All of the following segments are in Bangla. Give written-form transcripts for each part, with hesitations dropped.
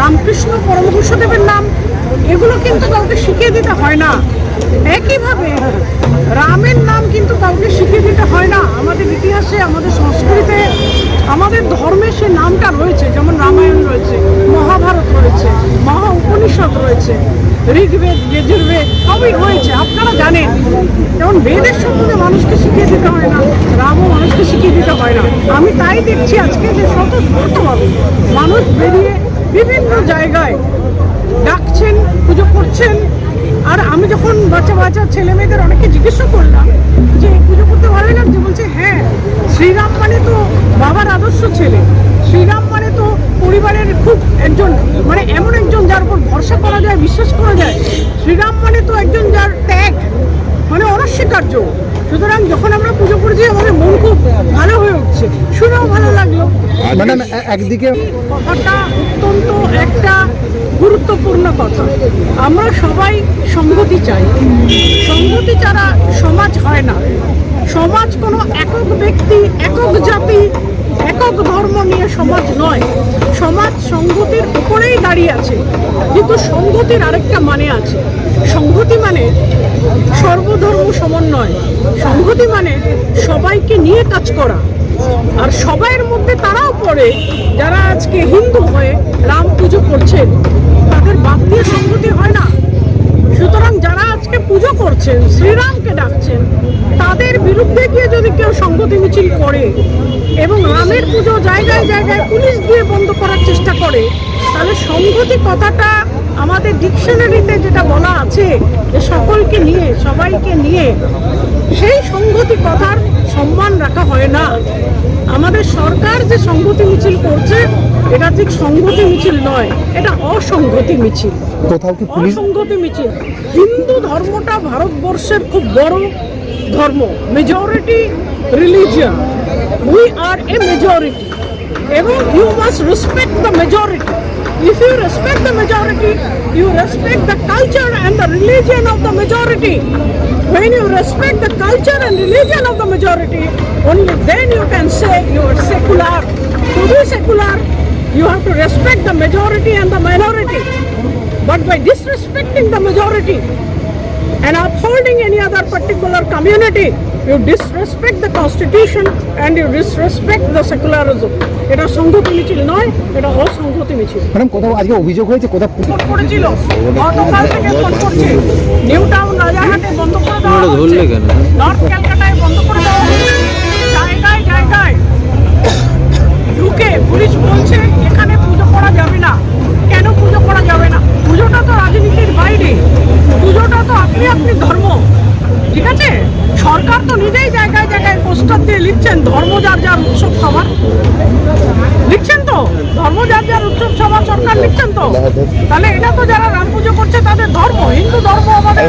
রামকৃষ্ণ পরমহংসদেবের নাম, এগুলো কিন্তু কাউকে শিখিয়ে দিতে হয় না। একইভাবে রামের নাম কিন্তু কাউকে শিখিয়ে দিতে হয় না। আমাদের ইতিহাসে, আমাদের সংস্কৃতিতে, আমাদের ধর্মে সে নামটা রয়েছে। যেমন রামায়ণ রয়েছে, মহাভারত রয়েছে, মহা উপনিষদ রয়েছে, ঋগ্বেদ, যজুর্বেদ সবই রয়েছে, আপনারা জানেন। যেমন বেদের সম্বন্ধে মানুষকে শিখিয়ে দিতে হয় না, রামও মানুষকে শিখিয়ে দিতে হয় না। আমি তাই দেখছি আজকে যে স্বতঃস্ফূর্তভাবে মানুষ বেরিয়ে বিভিন্ন জায়গায় ডাকছেন, পুজো করছেন। আর আমি যখন বাচ্চা বাচ্চা ছেলে মেয়েদের অনেকে জিজ্ঞেস করলাম যে পুজো করতে ভালো লাগছে, বলছে হ্যাঁ, শ্রীরাম মানে তো বাবার আদর্শ ছেলে, শ্রীরাম মানে তো পরিবারের খুব একজন, মানে এমন একজন যার উপর ভরসা করা যায়, বিশ্বাস করা যায়। শ্রীরাম মানে তো একজন যার ত্যাগ মানে অনস্বীকার্য। সুতরাং যখন আমরা পুজো করছি আমাদের মন খুব ভালো হয়ে উঠছে, শুনেও ভালো লাগলো। ম্যাডাম, একদিকে কথাটা অত্যন্ত একটা গুরুত্বপূর্ণ কথা। আমরা সবাই সংহতি চাই, সংহতি ছাড়া সমাজ হয় না। সমাজ কোনো একক ব্যক্তি, একক জাতি, একক ধর্ম নিয়ে সমাজ নয়। সমাজ সংহতির উপরেই দাঁড়িয়ে আছে, কিন্তু সংহতির আরেকটা মানে আছে। সংহতি মানে সর্বধর্ম সমন্বয়, সংহতি মানে সবাইকে নিয়ে কাজ করা। আর সবাইয়ের মধ্যে তারাও পড়ে যারা আজকে হিন্দু হয়ে রাম পুজো করছেন, তাদের বাদ দিয়ে সংহতি হয় না। সুতরাং যারা আজকে পুজো করছেন, শ্রীরামকে ডাকছেন, তাদের বিরুদ্ধে গিয়ে যদি কেউ সংহতি মিছিল করে এবং রামের পুজো জায়গায় জায়গায় পুলিশ দিয়ে বন্ধ করার চেষ্টা করে, তাহলে সংহতি কথাটা আমাদের ডিকশনারিতে যেটা বলা আছে যে সকলকে নিয়ে, সবাইকে নিয়ে, সেই সংহতি কথার সম্মান রাখা হয় না। আমাদের সরকার যে সংহতি মিছিল করছে, এটা ঠিক সংহতি মিছিল নয়, এটা অসংহতি মিছিল, অসংহতি মিছিল। হিন্দু ধর্মটা ভারতবর্ষের খুব বড় ধর্ম, majority religion. We are a majority এবং you must respect the majority. If you respect the majority, you respect the culture and the religion of the majority. When you respect the culture and religion of the majority, only then you can say you are secular. To be secular, you have to respect the majority and the minority. But by disrespecting the majority and upholding any other particular community, you disrespect the constitution and you disrespect the secularism. এটা সংহতি মিছিল নয়, এটা অসংহতি মিছিল। ম্যাডাম, কোথাও আজকে অভিযোগ হয়েছে, কোথাও ফোন করেছিল, গতকাল থেকে ফোন করছে। নিউ টাউন রাজারহাটে বন্ধ করে দেওয়া হচ্ছে, নর্থ ক্যালকাটায় বন্ধ করে দেওয়া হচ্ছে, জায়গায় জায়গায় ঢুকে পুলিশ বলছে এখানে পুজো করা যাবে না। কেন পুজো করা যাবে না? পুজোটা তো রাজনীতির বাইরে, পুজোটা তো আপনি আপনি ধর্ম, ঠিক আছে? সরকার তো নিজেই জায়গায় জায়গায় পোস্টার দিয়ে লিখছেন ধর্ম যার যার উৎসব সবার, লিখছেন তো ধর্ম যার যার উৎসব সবার, সরকার লিখছেন তো। তাহলে এটা তো যারা রাম পুজো করছে তাদের ধর্ম, হিন্দু ধর্ম আমাদের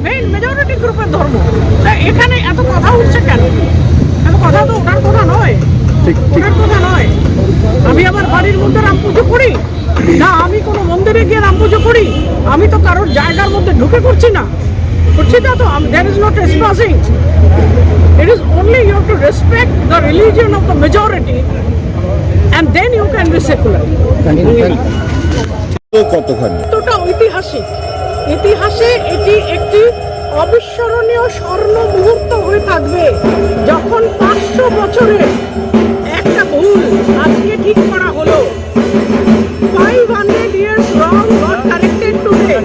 মেইন মেজরিটি গ্রুপের ধর্ম। এখানে এত কথা উঠছে কেন? এত কথা তো ওঠার কথা নয়, ওঠার কথা নয়। আমি আমার বাড়ির মধ্যে রাম পুজো করি না, আমি কোনো মন্দিরে গিয়ে রাম পুজো করি, আমি তো কারোর জায়গার মধ্যে ঢুকে করছি না, করছি না তো। There is no trespassing. It is only you have to respect the religion of the majority and then you can be secular. কতটা ঐতিহাসিক, ইতিহাসে এটি একটি অবিস্মরণীয় স্বর্ণ মুহূর্ত হয়ে থাকবে, যখন 500 বছরের একটা ভুল আজকে ঠিক করা হলো। 500 years wrong got corrected today.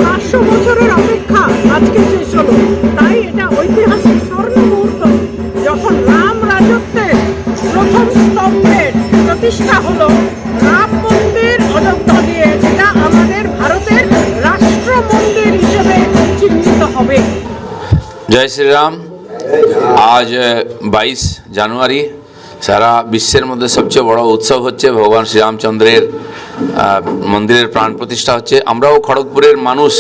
500 বছরের অপেক্ষা আজকে শেষ হলো। তাই এটা ঐতিহাসিক স্বর্ণ মুহূর্ত, যখন রাম রাজত্বের প্রথম স্তম্ভের প্রতিষ্ঠা হলো, রাম মন্দির অযোধ্যা দিয়ে, যেটা আমাদের ভারতের রাষ্ট্র মন্দির হিসেবে চিহ্নিত হবে। জয় শ্রীরাম। আজ 22 জানুয়ারি সারা বিশ্বের মধ্যে সবচেয়ে বড় উৎসব হচ্ছে ভগবান শ্রীরামচন্দ্রের মন্দিরের প্রাণ প্রতিষ্ঠা হচ্ছে। আমরাও খড়গপুরের মানুষ,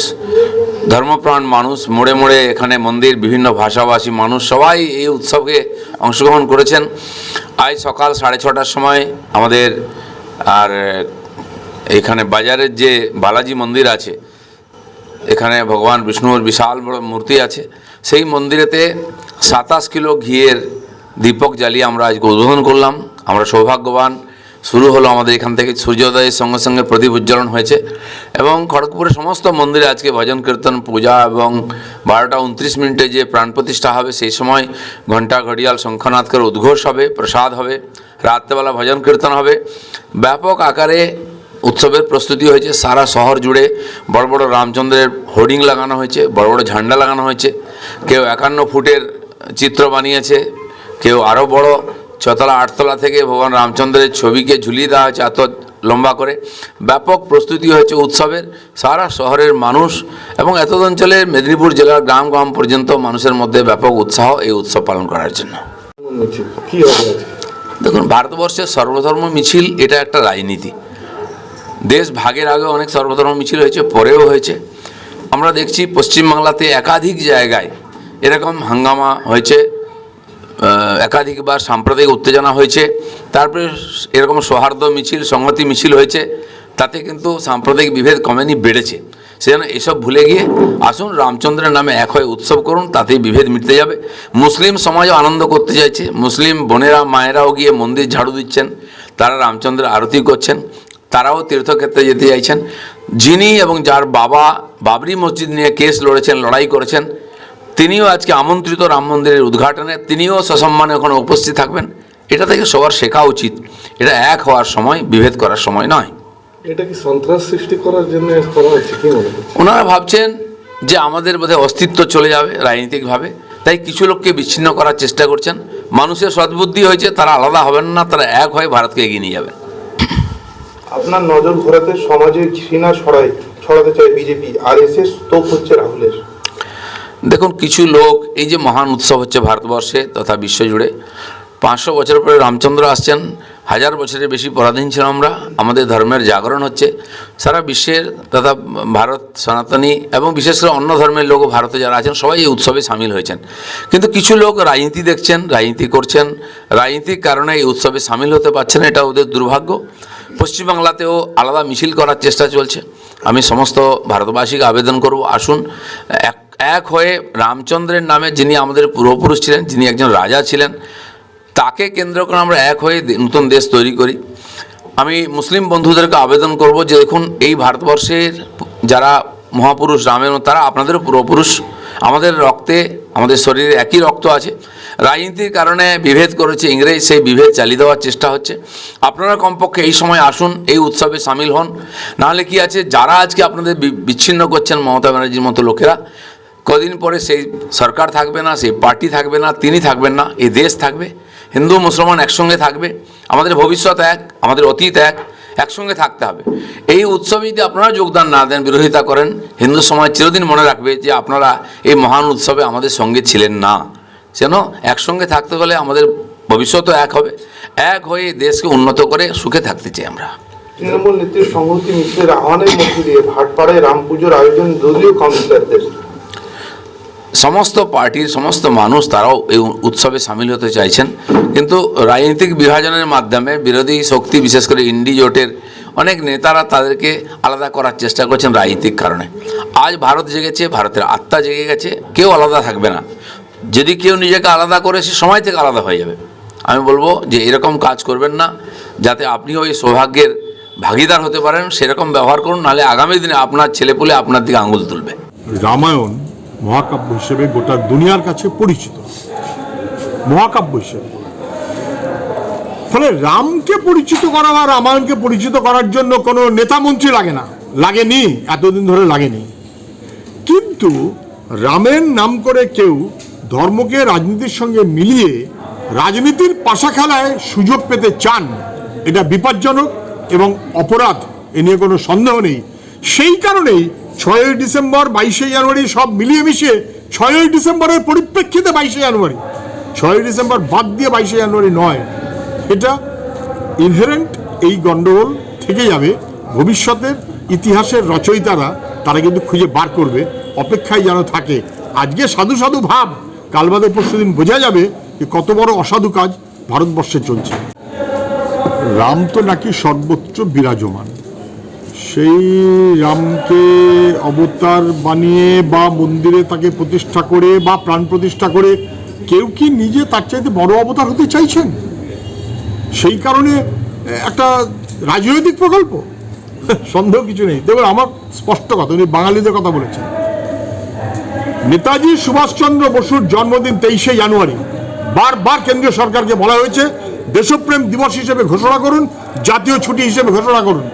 ধর্মপ্রাণ মানুষ, মোড়ে মোড়ে এখানে মন্দির, বিভিন্ন ভাষাভাষী মানুষ সবাই এই উৎসবে অংশগ্রহণ করেছেন। আজ সকাল 6:30টার সময় আমাদের আর এখানে বাজারের যে বালাজি মন্দির আছে, এখানে ভগবান বিষ্ণুর বিশাল বড় মূর্তি আছে, সেই মন্দিরেতে 27 কিলো ঘিয়ের দীপক জ্বালিয়ে আমরা আজকে উদ্বোধন করলাম। আমরা সৌভাগ্যবান শুরু হলো আমাদের এখান থেকে সূর্যোদয়ের সঙ্গে সঙ্গে প্রদীপ উজ্জ্বলন হয়েছে এবং খড়গপুরের সমস্ত মন্দিরে আজকে ভজন কীর্তন পূজা এবং 12:29 যে প্রাণ প্রতিষ্ঠা হবে সেই সময় ঘণ্টা ঘড়িয়াল শঙ্খনাদ করে উদ্ঘোষ হবে, প্রসাদ হবে, রাত্রেবেলা ভজন কীর্তন হবে। ব্যাপক আকারে উৎসবের প্রস্তুতি হয়েছে। সারা শহর জুড়ে বড় বড় রামচন্দ্রের হোর্ডিং লাগানো হয়েছে, বড় বড় ঝান্ডা লাগানো হয়েছে। কেউ 51 ফুটের চিত্র বানিয়েছে, কেউ আরও বড় 6 তলা 8 তলা থেকে ভগবান রামচন্দ্রের ছবিকে ঝুলিয়ে দেওয়া হয়েছে এত লম্বা করে। ব্যাপক প্রস্তুতি হয়েছে উৎসবের। সারা শহরের মানুষ এবং এত অঞ্চলের মেদিনীপুর জেলার গ্রাম গ্রাম পর্যন্ত মানুষের মধ্যে ব্যাপক উৎসাহ এই উৎসব পালন করার জন্য। দেখুন, ভারতবর্ষের সর্বধর্ম মিছিল এটা একটা রাজনীতি। দেশ ভাগের আগে অনেক সর্বধর্ম মিছিল হয়েছে, পরেও হয়েছে। আমরা দেখছি পশ্চিমবাংলাতে একাধিক জায়গায় এরকম হাঙ্গামা হয়েছে, একাধিকবার সাম্প্রদায়িক উত্তেজনা হয়েছে, তারপরে এরকম সৌহার্দ্য মিছিল, সংহতি মিছিল হয়েছে। তাতে কিন্তু সাম্প্রদায়িক বিভেদ কমেনি, বেড়েছে। সেজন্য এসব ভুলে গিয়ে আসুন রামচন্দ্রের নামে এক হয়ে উৎসব করুন, তাতেই বিভেদ মিটতে যাবে। মুসলিম সমাজও আনন্দ করতে চাইছে। মুসলিম বোনেরা মায়েরাও গিয়ে মন্দির ঝাড়ু দিচ্ছেন, তারা রামচন্দ্রের আরতি করছেন, তারাও তীর্থক্ষেত্রে যেতে চাইছেন। যিনি এবং যার বাবা বাবরি মসজিদ নিয়ে কেস লড়েছেন, লড়াই করেছেন, তিনিও আজকে আমন্ত্রিত রাম মন্দিরের উদ্ঘাটনে, তিনিও সসম্মানে ওখানে উপস্থিত থাকবেন। এটা থেকে সবার শেখা উচিত। এটা এক হওয়ার সময়, বিভেদ করার সময় নয়। এটা কি সন্ত্রাস সৃষ্টি করার জন্য করা হচ্ছে কি মনে করছেন? ওনারা ভাবছেন যে আমাদের বোধহয় অস্তিত্ব চলে যাবে রাজনীতিকভাবে, তাই কিছু লোককে বিচ্ছিন্ন করার চেষ্টা করছেন। মানুষের সদ্বুদ্ধি হয়েছে, তারা আলাদা হবেন না, তারা এক হয়ে ভারতকে এগিয়ে নিয়ে যাবেন। আপনার নজর ঘোরাতে সমাজে ঘৃণা ছড়াতে চায় বিজেপি, আর এসে স্তোপ হচ্ছে রাহুলের। দেখুন, কিছু লোক, এই যে মহান উৎসব হচ্ছে ভারতবর্ষে তথা বিশ্বজুড়ে, 500 বছর পরে রামচন্দ্র আসছেন, 1000 বছরের বেশি পরাধীন ছিলাম আমরা, আমাদের ধর্মের জাগরণ হচ্ছে। সারা বিশ্বের তথা ভারত সনাতনী এবং বিশেষ করে অন্য ধর্মের লোকও ভারতে যারা আছেন সবাই এই উৎসবে সামিল হয়েছেন। কিন্তু কিছু লোক রাজনীতি দেখছেন, রাজনীতি করছেন, রাজনীতির কারণে এই উৎসবে সামিল হতে পারছেন, এটা ওদের দুর্ভাগ্য। পশ্চিমবাংলাতেও আলাদা মিছিল করার চেষ্টা চলছে। আমি সমস্ত ভারতবাসীকে আবেদন করব, আসুন এক হয়ে রামচন্দ্রের নামে, যিনি আমাদের পূর্বপুরুষ ছিলেন, যিনি একজন রাজা ছিলেন, তাকে কেন্দ্র করে আমরা এক হয়ে নতুন দেশ তৈরি করি। আমি মুসলিম বন্ধুদেরকে আবেদন করব যে দেখুন, এই ভারতবর্ষের যারা মহাপুরুষ রামের, তারা আপনাদেরও পূর্বপুরুষ। আমাদের রক্তে, আমাদের শরীরে একই রক্ত আছে। রাজনীতির কারণে বিভেদ করেছে ইংরেজ, সেই বিভেদ চালিয়ে দেওয়ার চেষ্টা হচ্ছে। আপনারা কমপক্ষে এই সময় আসুন, এই উৎসবে সামিল হন। নাহলে কি আছে, যারা আজকে আপনাদের বিচ্ছিন্ন করছেন, মমতা ব্যানার্জির মতো লোকেরা, কদিন পরে সেই সরকার থাকবে না, সেই পার্টি থাকবে না, তিনি থাকবেন না, এই দেশ থাকবে। হিন্দু মুসলমান একসঙ্গে থাকবে। আমাদের ভবিষ্যৎ এক, আমাদের অতীত এক, একসঙ্গে থাকতে হবে। এই উৎসবে যদি আপনারা যোগদান না দেন, বিরোধিতা করেন, হিন্দু সমাজ চিরদিন মনে রাখবে যে আপনারা এই মহান উৎসবে আমাদের সঙ্গে ছিলেন না। যেন একসঙ্গে থাকতে হলে আমাদের ভবিষ্যৎও এক হবে। এক হয়ে দেশকে উন্নত করে সুখে থাকতে চাই আমরা। তৃণমূল নেত্রীর সংহতি মিছিলের আহ্বানের মধ্য দিয়ে ভাটপাড়ায় রাম পুজোর আয়োজন দলীয় কাউন্সিলরদের। সমস্ত পার্টির সমস্ত মানুষ তারাও এই উৎসবে সামিল হতে চাইছেন, কিন্তু রাজনৈতিক বিভাজনের মাধ্যমে বিরোধী শক্তি, বিশেষ করে ইন্ডি জোটের অনেক নেতারা তাদেরকে আলাদা করার চেষ্টা করছেন রাজনৈতিক কারণে। আজ ভারত জেগেছে, ভারতের আত্মা জেগে গেছে, কেউ আলাদা থাকবে না। যদি কেউ নিজেকে আলাদা করে, সে সময় থেকে আলাদা হয়ে যাবে। আমি বলবো যে এরকম কাজ করবেন না, যাতে আপনি ওই সৌভাগ্যের ভাগিদার হতে পারেন, সেরকম ব্যবহার করুন। নাহলে আগামী দিনে আপনার ছেলেপুলে আপনার দিকে আঙুল তুলবে। রামায়ণ মহাকাব্য হিসেবে গোটা দুনিয়ার কাছে পরিচিত, মহাকাব্য হিসেবে। ফলে রামকে পরিচিত করা বা রামায়ণকে পরিচিত করার জন্য কোনো নেতা মন্ত্রী লাগে না, লাগেনি, এতদিন ধরে লাগেনি। কিন্তু রামের নাম করে কেউ ধর্মকে রাজনীতির সঙ্গে মিলিয়ে রাজনীতির পাশা খেলায় সুযোগ পেতে চান, এটা বিপজ্জনক এবং অপরাধ, এ নিয়ে কোনো সন্দেহ নেই। সেই কারণেই 6ই ডিসেম্বর, 22শে জানুয়ারি সব মিলিয়ে মিশিয়ে 6ই ডিসেম্বরের পরিপ্রেক্ষিতে 22শে জানুয়ারি, 6ই ডিসেম্বর বাদ দিয়ে 22শে জানুয়ারি নয়। এটা ইনহেরেন্ট, এই গণ্ডগোল থেকে যাবে। ভবিষ্যতের ইতিহাসের রচয়িতারা তারা কিন্তু খুঁজে বার করবে, অপেক্ষায় যেন থাকে। আজকে সাধু সাধু ভাব, কাল বাদে পরশু দিন বোঝা যাবে যে কত বড় অসাধু কাজ ভারতবর্ষে চলছে। রাম তো নাকি সর্বত্র বিরাজমান, সেই রামকে অবতার বানিয়ে বা মন্দিরে তাকে প্রতিষ্ঠা করে বা প্রাণ প্রতিষ্ঠা করে কেউ কি নিজে তার চাইতে বড় অবতার হতে চাইছেন? সেই কারণে একটা রাজনৈতিক প্রকল্প? সন্দেহ কিছু নেই। দেখুন, আমার স্পষ্ট কথা, উনি বাঙালিদের কথা বলেছেন। নেতাজি সুভাষচন্দ্র বসুর জন্মদিন 23শে জানুয়ারি। বারবার কেন্দ্রীয় সরকারকে বলা হয়েছে দেশপ্রেম দিবস হিসেবে ঘোষণা করুন, জাতীয় ছুটি হিসেবে ঘোষণা করুন।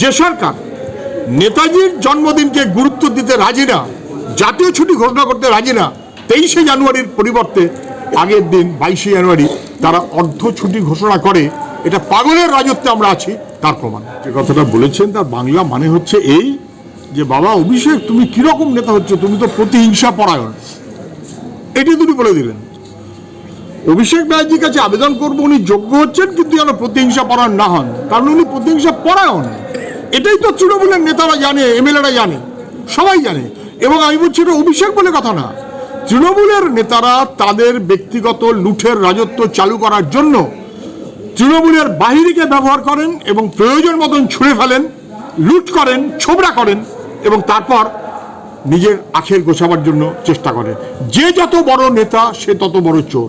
যে সরকার নেতাজির জন্মদিনকে গুরুত্ব দিতে রাজি না, জাতীয় ছুটি ঘোষণা করতে রাজি না, 23শে জানুয়ারির পরিবর্তে আগের দিন 22শে জানুয়ারি তারা অর্ধ ছুটি ঘোষণা করে, এটা পাগলের রাজত্বে আমরা আছি তার প্রমাণ। যে কথাটা বলেছেন তার বাংলা মানে হচ্ছে এই যে, বাবা অভিষেক, তুমি কিরকম নেতা হচ্ছে, তুমি তো প্রতিহিংসা পরায়ণ। এটি তুমি বলে দিলেন। অভিষেক ব্যানার্জির কাছে আবেদন করবো, উনি যোগ্য হচ্ছেন কিন্তু যেন প্রতিহিংসা পরায়ণ না হন, কারণ উনি প্রতিহিংসা পরায়ণ। এটাই তো তৃণমূলের নেতারা জানে, এমএলএরা জানে, সবাই জানে। এবং আমি বলছি এটা অভিষেক বলে কথা না, তৃণমূলের নেতারা তাদের ব্যক্তিগত লুঠের রাজত্ব চালু করার জন্য তৃণমূলের বাহিনীকে ব্যবহার করেন এবং প্রয়োজন মতন ছুঁড়ে ফেলেন, লুট করেন, ছোবড়া করেন এবং তারপর নিজের আখের গোছাবার জন্য চেষ্টা করেন। যে যত বড় নেতা সে তত বড় চোর,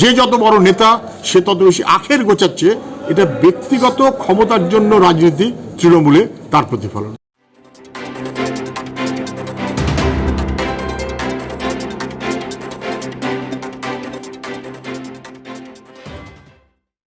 যে যত বড় নেতা সে তত বেশি আখের গোছাচ্ছে। এটা ব্যক্তিগত ক্ষমতার জন্য রাজনীতি, তৃণমূলে তার প্রতিফলন।